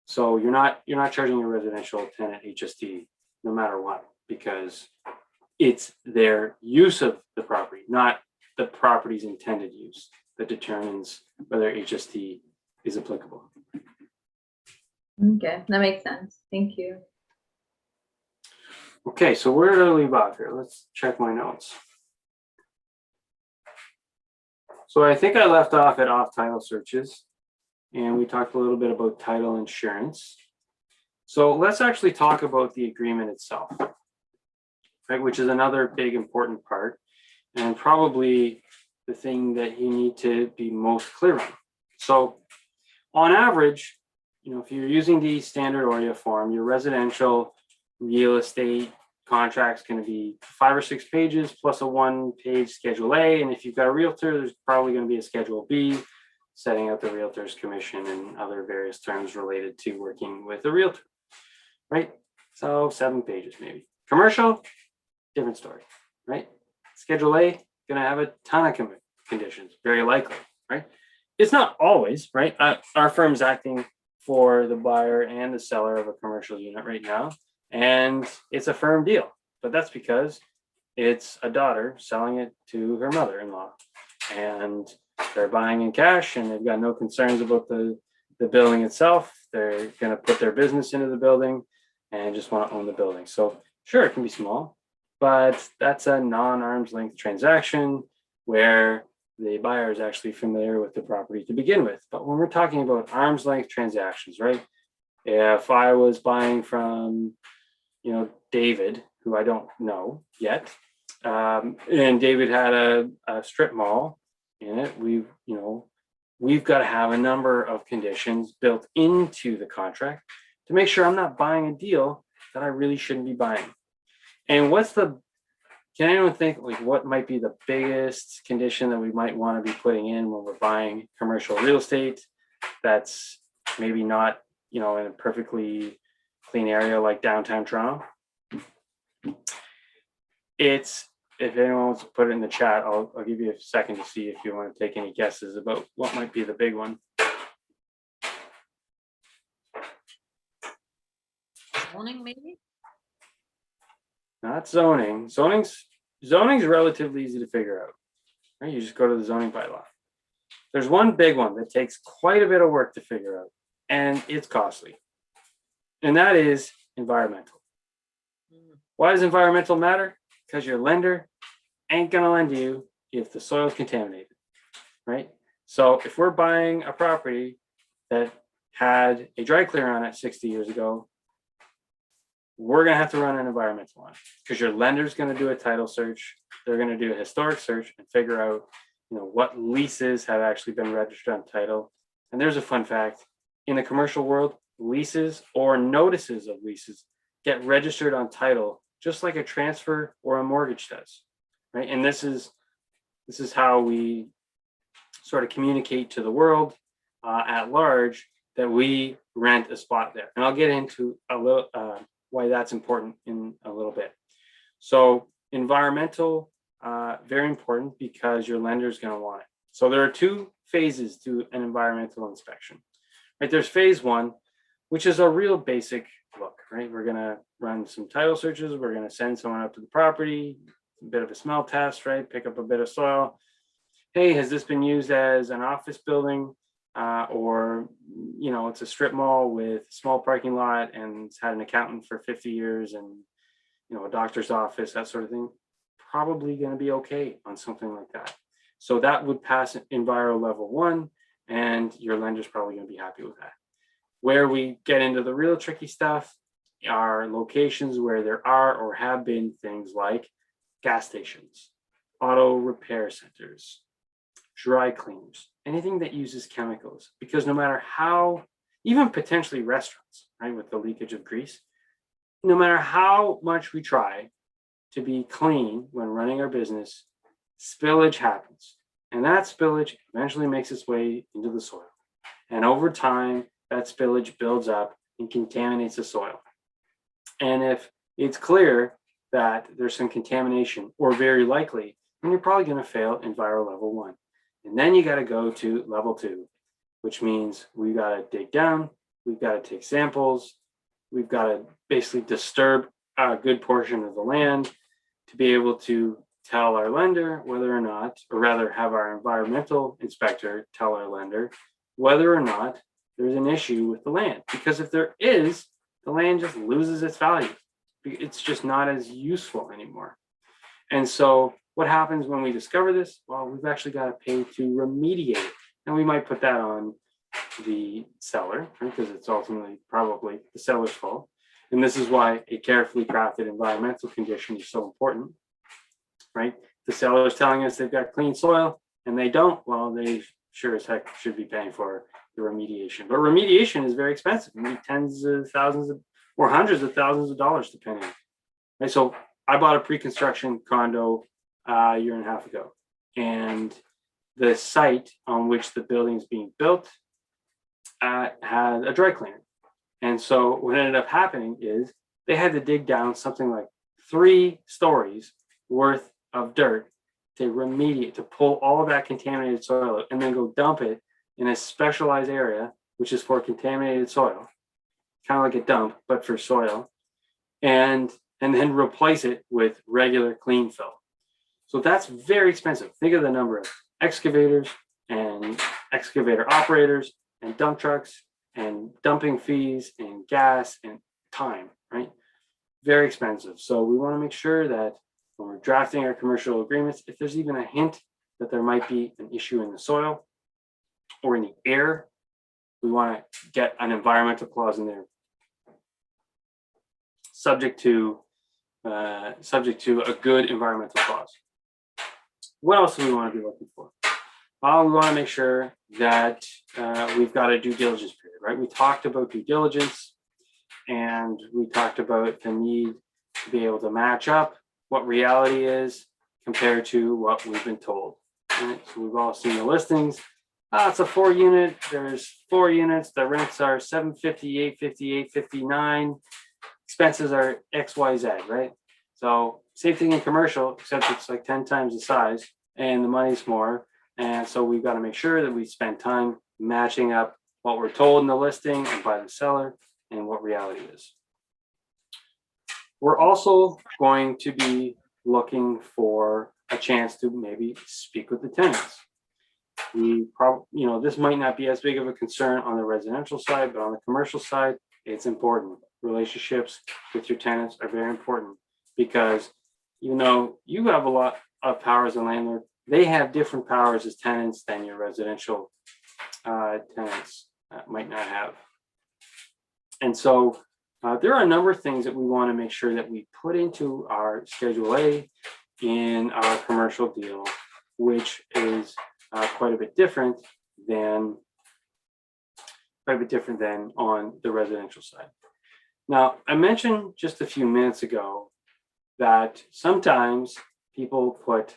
So you're not charging your residential tenant HST no matter what, because it's their use of the property, not the property's intended use, that determines whether HST is applicable. Okay, that makes sense. Thank you. Okay, so where did I leave off here? Let's check my notes. So I think I left off at off title searches, and we talked a little bit about title insurance. So let's actually talk about the agreement itself, right? Which is another big important part, and probably the thing that you need to be most clear on. So on average, if you're using the standard OREA form, your residential real estate contract's going to be 5 or 6 pages plus a 1-page Schedule A. And if you've got a realtor, there's probably going to be a Schedule B, setting out the realtor's commission and other various terms related to working with a realtor, right? So 7 pages maybe. Commercial, different story, right? Schedule A, going to have a ton of conditions, very likely, right? It's not always, right? Our firm's acting for the buyer and the seller of a commercial unit right now, and it's a firm deal, but that's because it's a daughter selling it to her mother-in-law, and they're buying in cash, and they've got no concerns about the building itself. They're going to put their business into the building and just want to own the building. So sure, it can be small, but that's a non-arm's length transaction where the buyer is actually familiar with the property to begin with. But when we're talking about arm's length transactions, right? If I was buying from, David, who I don't know yet, and David had a strip mall in it, we've got to have a number of conditions built into the contract to make sure I'm not buying a deal that I really shouldn't be buying. And can anyone think what might be the biggest condition that we might want to be putting in when we're buying commercial real estate that's maybe not, in a perfectly clean area like downtown Toronto? If anyone wants to put it in the chat, I'll give you a second to see if you want to take any guesses about what might be the big one. Zoning, maybe? Not zoning. Zoning's relatively easy to figure out, right? You just go to the zoning bylaw. There's one big one that takes quite a bit of work to figure out, and it's costly. And that is environmental. Why does environmental matter? Because your lender ain't gonna lend you if the soil is contaminated, right? So if we're buying a property that had a dry clear on it 60 years ago, we're going to have to run an environmental on it, because your lender's going to do a title search. They're going to do a historic search and figure out, what leases have actually been registered on title. And there's a fun fact: in the commercial world, leases or notices of leases get registered on title just like a transfer or a mortgage does, right? And this is how we sort of communicate to the world at large that we rent a spot there. And I'll get into a little why that's important in a little bit. So environmental, very important, because your lender is going to want it. So there are 2 phases to an environmental inspection, right? There's phase 1, which is a real basic look, right? We're going to run some title searches. We're going to send someone up to the property, a bit of a smell test, right? Pick up a bit of soil. Hey, has this been used as an office building? Or, it's a strip mall with a small parking lot and it's had an accountant for 50 years and, a doctor's office, that sort of thing. Probably going to be okay on something like that. So that would pass Enviro level 1, and your lender's probably going to be happy with that. Where we get into the real tricky stuff are locations where there are or have been things like gas stations, auto repair centers, dry cleaners, anything that uses chemicals, because no matter how, even potentially restaurants, right, with the leakage of grease, no matter how much we try to be clean when running our business, spillage happens. And that spillage eventually makes its way into the soil. And over time, that spillage builds up and contaminates the soil. And if it's clear that there's some contamination, or very likely, then you're probably going to fail Enviro level 1. And then you got to go to level 2, which means we got to dig down, we've got to take samples, we've got to basically disturb a good portion of the land to be able to tell our lender whether or not, or rather have our environmental inspector tell our lender whether or not there's an issue with the land. Because if there is, the land just loses its value. It's just not as useful anymore. And so what happens when we discover this? Well, we've actually got to pay to remediate it. And we might put that on the seller, right? Because it's ultimately probably the seller's fault. And this is why a carefully crafted environmental condition is so important, right? The seller is telling us they've got clean soil and they don't. Well, they sure as heck should be paying for the remediation. But remediation is very expensive. I mean, tens of thousands of, or hundreds of thousands of dollars, depending. Right? So I bought a pre-construction condo a year and a half ago, and the site on which the building is being built had a dry cleaner. And so what ended up happening is they had to dig down something like 3 stories worth of dirt to remediate, to pull all of that contaminated soil and then go dump it in a specialized area, which is for contaminated soil, kind of like a dump, but for soil, and then replace it with regular clean fill. So that's very expensive. Think of the number of excavators and excavator operators and dump trucks and dumping fees and gas and time, right? Very expensive. So we want to make sure that when we're drafting our commercial agreements, if there's even a hint that there might be an issue in the soil or in the air, we want to get an environmental clause in there, subject to a good environmental clause. What else do we want to be looking for? Well, we want to make sure that we've got a due diligence period, right? We talked about due diligence, and we talked about the need to be able to match up what reality is compared to what we've been told. Right? So we've all seen the listings. It's a 4-unit. There's 4 units. The rents are $750, $850, $859. Expenses are XYZ, right? So same thing in commercial, except it's like 10 times the size and the money's more. And so we've got to make sure that we spend time matching up what we're told in the listing and by the seller and what reality is. We're also going to be looking for a chance to maybe speak with the tenants. We probably, this might not be as big of a concern on the residential side, but on the commercial side, it's important. Relationships with your tenants are very important, because you have a lot of power as a landlord. They have different powers as tenants than your residential tenants might not have. And so there are a number of things that we want to make sure that we put into our Schedule A in our commercial deal, which is quite a bit different than on the residential side. Now, I mentioned just a few minutes ago that sometimes people put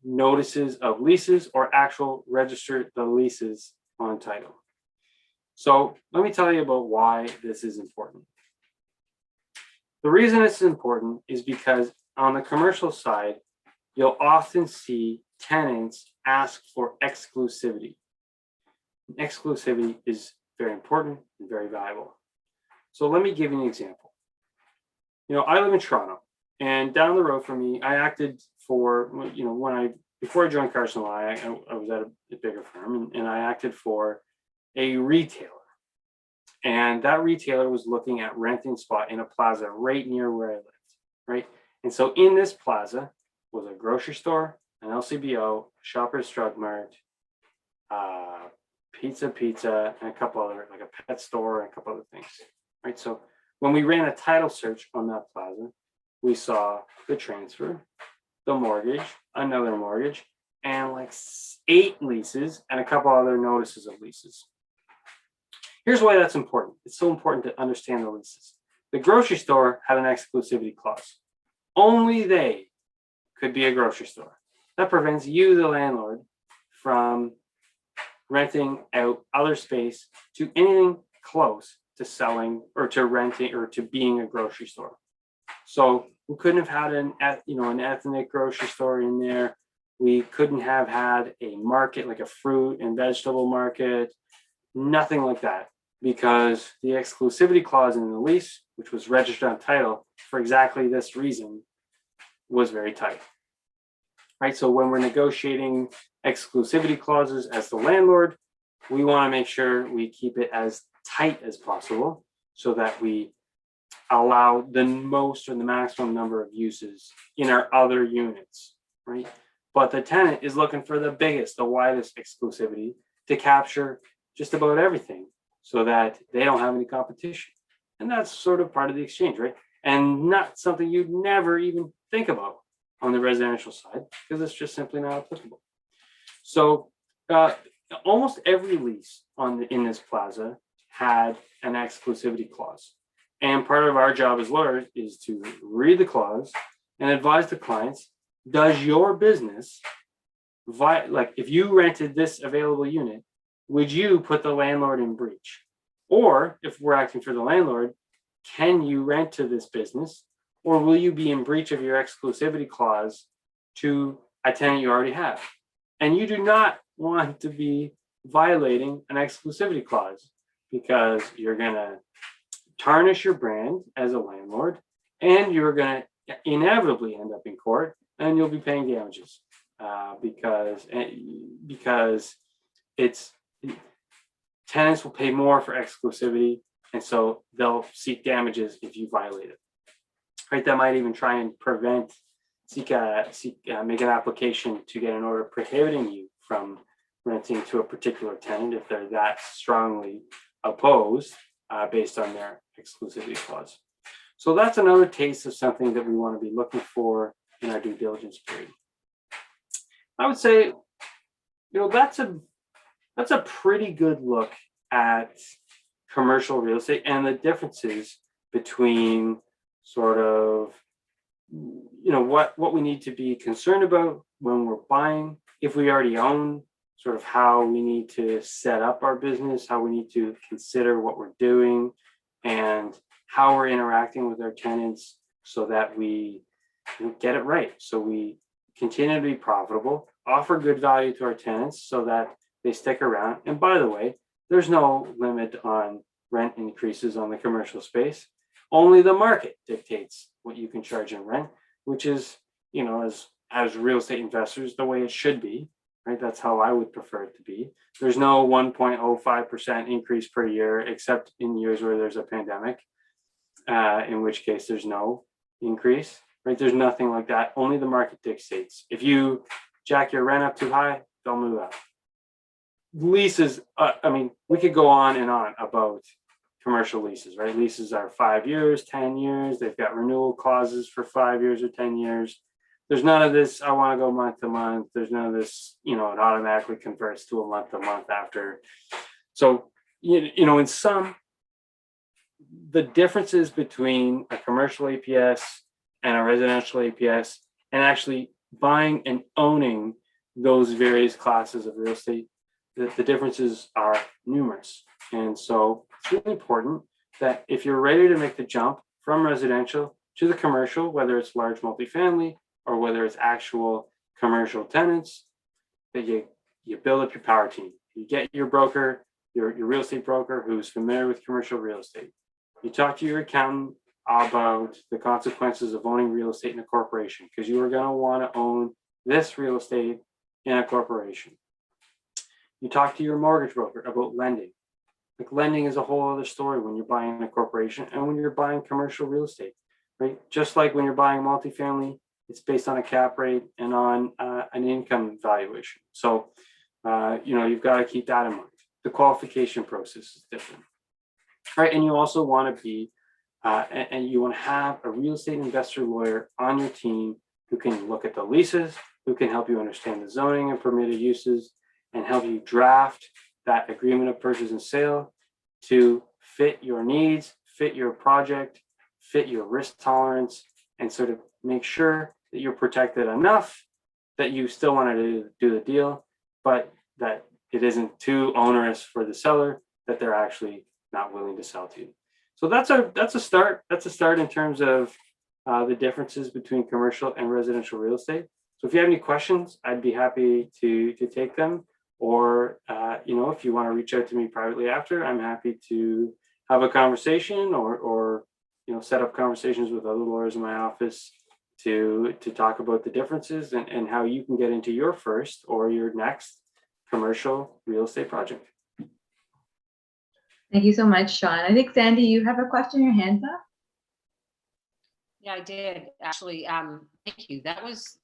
notices of leases or actual register the leases on title. So let me tell you about why this is important. The reason it's important is because on the commercial side, you'll often see tenants ask for exclusivity. Exclusivity is very important and very valuable. So let me give you an example. I live in Toronto, and down the road from me, I acted for, before I joined Carson Law, I was at a bigger firm, and I acted for a retailer. And that retailer was looking at renting spot in a plaza right near where I lived, right? And so in this plaza was a grocery store, an LCBO, Shoppers Drug Mart, pizza, and a couple other, like a pet store and a couple other things, right? So when we ran a title search on that plaza, we saw the transfer, the mortgage, another mortgage, and like 8 leases and a couple other notices of leases. Here's why that's important. It's so important to understand the leases. The grocery store had an exclusivity clause. Only they could be a grocery store. That prevents you, the landlord, from renting out other space to anything close to selling or to renting or to being a grocery store. So we couldn't have had an ethnic grocery store in there. We couldn't have had a market like a fruit and vegetable market, nothing like that, because the exclusivity clause in the lease, which was registered on title for exactly this reason, was very tight. Right. So when we're negotiating exclusivity clauses as the landlord, we want to make sure we keep it as tight as possible so that we allow the most or the maximum number of uses in our other units, right? But the tenant is looking for the biggest, the widest exclusivity to capture just about everything so that they don't have any competition. And that's sort of part of the exchange, right? And not something you'd never even think about on the residential side because it's just simply not applicable. So almost every lease in this plaza had an exclusivity clause. And part of our job as lawyers is to read the clause and advise the clients, does your business, like if you rented this available unit, would you put the landlord in breach? Or if we're acting for the landlord, can you rent to this business? Or will you be in breach of your exclusivity clause to a tenant you already have? And you do not want to be violating an exclusivity clause because you're going to tarnish your brand as a landlord and you're going to inevitably end up in court and you'll be paying damages because it's tenants will pay more for exclusivity, and so they'll seek damages if you violate it. Right? That might even try and make an application to get an order prohibiting you from renting to a particular tenant if they're that strongly opposed based on their exclusivity clause. So that's another taste of something that we want to be looking for in our due diligence period. I would say, that's a pretty good look at commercial real estate and the differences between sort of, what we need to be concerned about when we're buying, if we already own, sort of how we need to set up our business, how we need to consider what we're doing, and how we're interacting with our tenants so that we get it right. So we continue to be profitable, offer good value to our tenants so that they stick around. And by the way, there's no limit on rent increases on the commercial space. Only the market dictates what you can charge in rent, which is, as real estate investors, the way it should be, right? That's how I would prefer it to be. There's no 1.05% increase per year, except in years where there's a pandemic, in which case there's no increase, right? There's nothing like that. Only the market dictates. If you jack your rent up too high, they'll move out. Leases, we could go on and on about commercial leases, right? Leases are 5 years, 10 years. They've got renewal clauses for 5 years or 10 years. There's none of this, I want to go month to month. There's none of this, it automatically converts to a month to month after. So, in sum, the differences between a commercial APS and a residential APS and actually buying and owning those various classes of real estate, the differences are numerous. And so it's really important that if you're ready to make the jump from residential to the commercial, whether it's large multifamily or whether it's actual commercial tenants, that you build up your power team. You get your broker, your real estate broker who's familiar with commercial real estate. You talk to your accountant about the consequences of owning real estate in a corporation, because you are going to want to own this real estate in a corporation. You talk to your mortgage broker about lending. Like, lending is a whole other story when you're buying a corporation and when you're buying commercial real estate, right? Just like when you're buying multifamily, it's based on a cap rate and on an income valuation. So, you've got to keep that in mind. The qualification process is different, right? And you also want to be, and you want to have a real estate investor lawyer on your team who can look at the leases, who can help you understand the zoning and permitted uses and help you draft that agreement of purchase and sale to fit your needs, fit your project, fit your risk tolerance, and sort of make sure that you're protected enough that you still want to do the deal, but that it isn't too onerous for the seller that they're actually not willing to sell to you. So that's a start. That's a start in terms of the differences between commercial and residential real estate. So if you have any questions, I'd be happy to take them. Or if you want to reach out to me privately after, I'm happy to have a conversation or set up conversations with other lawyers in my office to talk about the differences and how you can get into your first or your next commercial real estate project. Thank you so much, Shawn. I think, Sandy, you have a question, your hand's up? Yeah, I did actually. Thank you. That was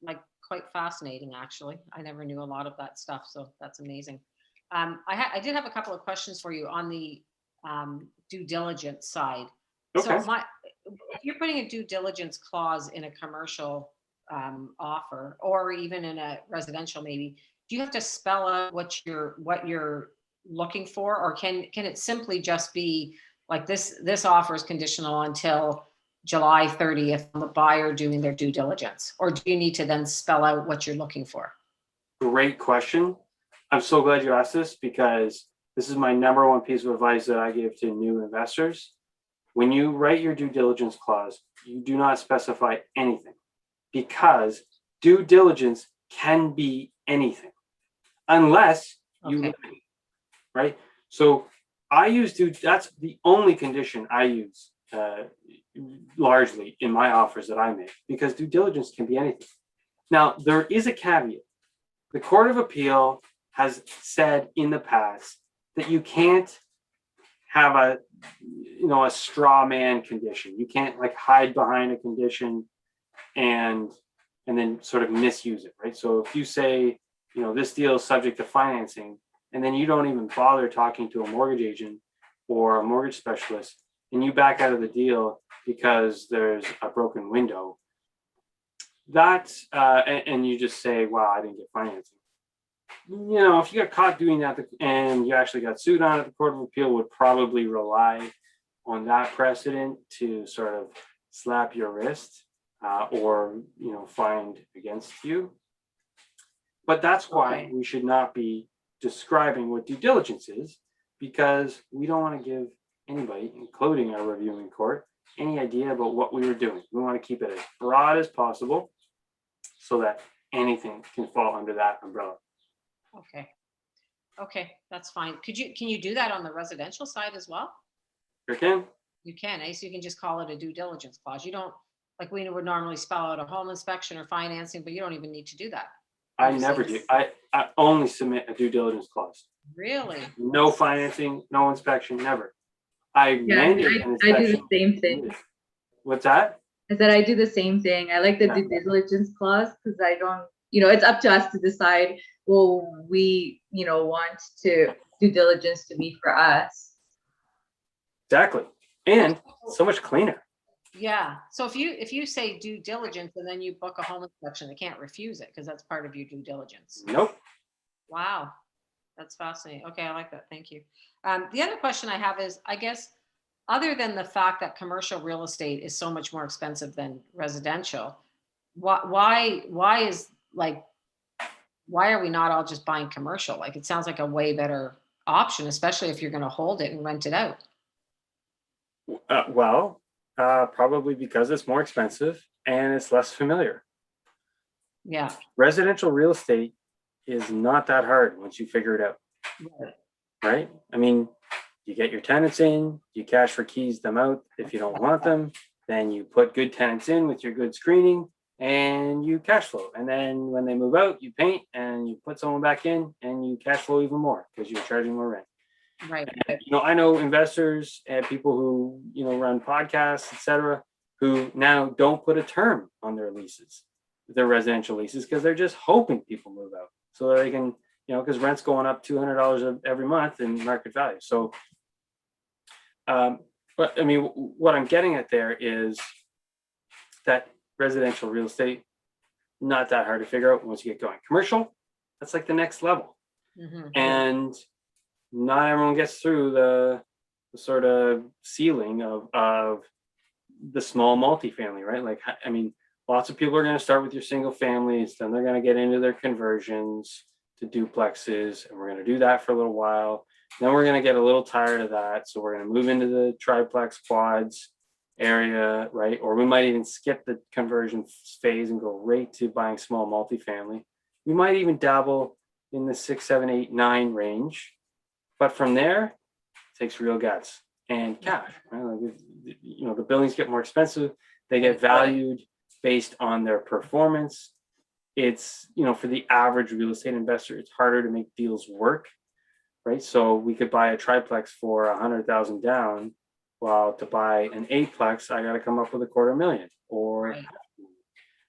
like quite fascinating, actually. I never knew a lot of that stuff, so that's amazing. I did have a couple of questions for you on the due diligence side. Okay. So if you're putting a due diligence clause in a commercial offer, or even in a residential, maybe, do you have to spell out what you're looking for, or can it simply just be like this offer is conditional until July 30th on the buyer doing their due diligence, or do you need to then spell out what you're looking for? Great question. I'm so glad you asked this, because this is my number one piece of advice that I give to new investors. When you write your due diligence clause, you do not specify anything, because due diligence can be anything unless you Okay. limit it, right? So that's the only condition I use largely in my offers that I make, because due diligence can be anything. Now, there is a caveat. The Court of Appeal has said in the past that you can't have a straw man condition. You can't like hide behind a condition and then sort of misuse it, right? So if you say, this deal is subject to financing, and then you don't even bother talking to a mortgage agent or a mortgage specialist, and you back out of the deal because there's a broken window, that's and you just say, wow, I didn't get financing. If you got caught doing that and you actually got sued on it, the Court of Appeal would probably rely on that precedent to sort of slap your wrist or find against you. But that's why we should not be describing what due diligence is, because we don't want to give anybody, including our reviewing court, any idea about what we were doing. We want to keep it as broad as possible so that anything can fall under that umbrella. Okay, that's fine. Can you do that on the residential side as well? Sure can. You can, so you can just call it a due diligence clause. You don't, like we would normally spell out a home inspection or financing, but you don't even need to do that. I never do. I only submit a due diligence clause. Really? No financing, no inspection, never. I mandate an inspection. I do the same thing. What's that? I said I do the same thing. I like the due diligence clause because I don't, it's up to us to decide, well, we, want to due diligence to be for us. Exactly. And so much cleaner. Yeah. So if you say due diligence and then you book a home inspection, they can't refuse it because that's part of your due diligence. Nope. Wow. That's fascinating. Okay, I like that. Thank you. The other question I have is, I guess, other than the fact that commercial real estate is so much more expensive than residential, why are we not all just buying commercial? Like, it sounds like a way better option, especially if you're going to hold it and rent it out. Probably because it's more expensive and it's less familiar. Yeah. Residential real estate is not that hard once you figure it out. Right? I mean, you get your tenants in, you cash for keys them out. If you don't want them, then you put good tenants in with your good screening and you cash flow. And then when they move out, you paint and you put someone back in and you cash flow even more because you're charging more rent. Right. And, I know investors and people who, run podcasts, etc., who now don't put a term on their leases, their residential leases, because they're just hoping people move out so that they can, because rent's going up $200 every month in market value. So, but I mean, what I'm getting at there is that residential real estate not that hard to figure out once you get going. Commercial, that's like the next level. Mhm. And not everyone gets through the sort of ceiling of the small multifamily, right? Like, I mean, lots of people are going to start with your single families, then they're going to get into their conversions to duplexes, and we're going to do that for a little while. Then we're going to get a little tired of that, so we're going to move into the triplex quads area, right? Or we might even skip the conversion phase and go right to buying small multifamily. We might even dabble in the 6, 7, 8, 9 range, but from there, it takes real guts and cash. Right? Like, you know, the buildings get more expensive. They get valued based on their performance. It's, you know, for the average real estate investor, it's harder to make deals work, right? So we could buy a triplex for 100,000 down, while to buy an eightplex, I got to come up with $250,000 or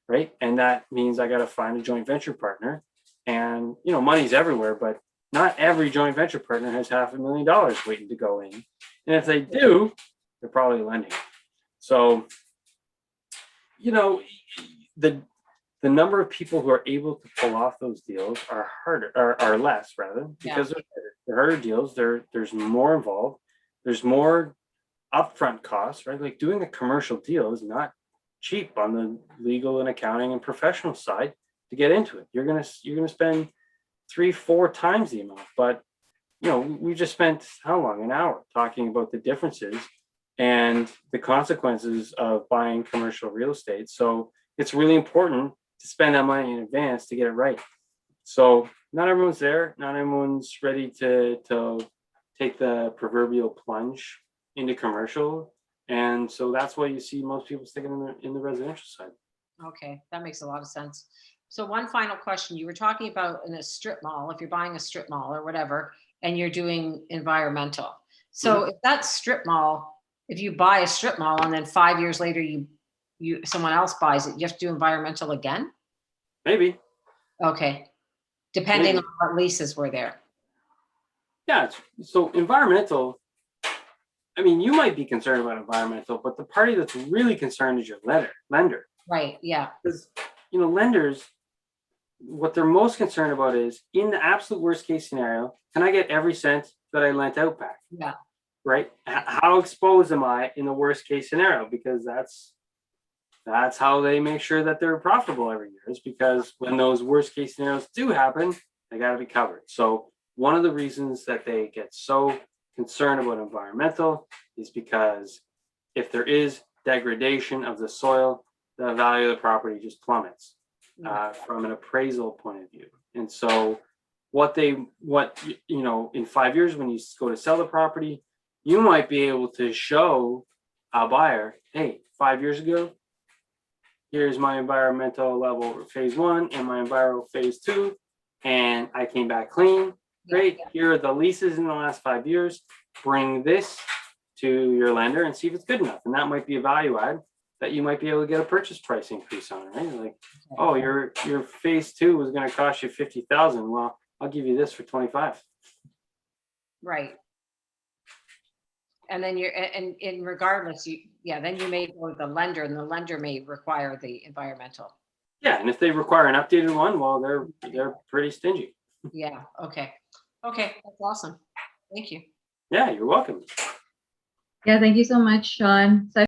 right. And that means I got to find a joint venture partner. And, you know, money's everywhere, but not every joint venture partner has $500,000 waiting to go in. And if they do, they're probably lending. So, you know, the number of people who are able to pull off those deals are harder, are less rather, because they're harder deals. There's more involved. There's more upfront costs, right? Like doing a commercial deal is not cheap on the legal and accounting and professional side to get into it. You're gonna spend 3-4 times the amount. But you know, we just spent how long? An hour talking about the differences and the consequences of buying commercial real estate. So it's really important to spend that money in advance to get it right. So not everyone's there. Not everyone's ready to take the proverbial plunge into commercial. And so that's why you see most people sticking in the residential side. Okay, that makes a lot of sense. So one final question, you were talking about in a strip mall, if you're buying a strip mall or whatever, and you're doing environmental. So if that strip mall, if you buy a strip mall and then 5 years later someone else buys it, you have to do environmental again? Maybe. Okay. Depending Maybe. on what leases were there. Yeah. So environmental, I mean, you might be concerned about environmental, but the party that's really concerned is your lender. Right. Yeah. Because, you know, lenders, what they're most concerned about is, in the absolute worst case scenario, can I get every cent that I lent out back? Yeah. Right? How exposed am I in the worst case scenario? Because that's how they make sure that they're profitable every year, is because when those worst case scenarios do happen, they got to be covered. So one of the reasons that they get so concerned about environmental is because if there is degradation of the soil, the value of the property just plummets from an appraisal point of view. And so you know, in 5 years, when you go to sell the property, you might be able to show a buyer, hey, 5 years ago, here's my environmental level phase 1 and my environmental phase 2, and I came back clean. Great. Here are the leases in the last 5 years. Bring this to your lender and see if it's good enough. And that might be a value add that you might be able to get a purchase price increase on, right? Like, oh, your phase 2 was going to cost you 50,000. Well, I'll give you this for 25. Right. And then and regardless, then you may go to the lender, and the lender may require the environmental. Yeah, and if they require an updated one, well, they're pretty stingy. Yeah. Okay. Okay, that's awesome. Thank you. Yeah, you're welcome. Yeah, thank you so much, Shawn. So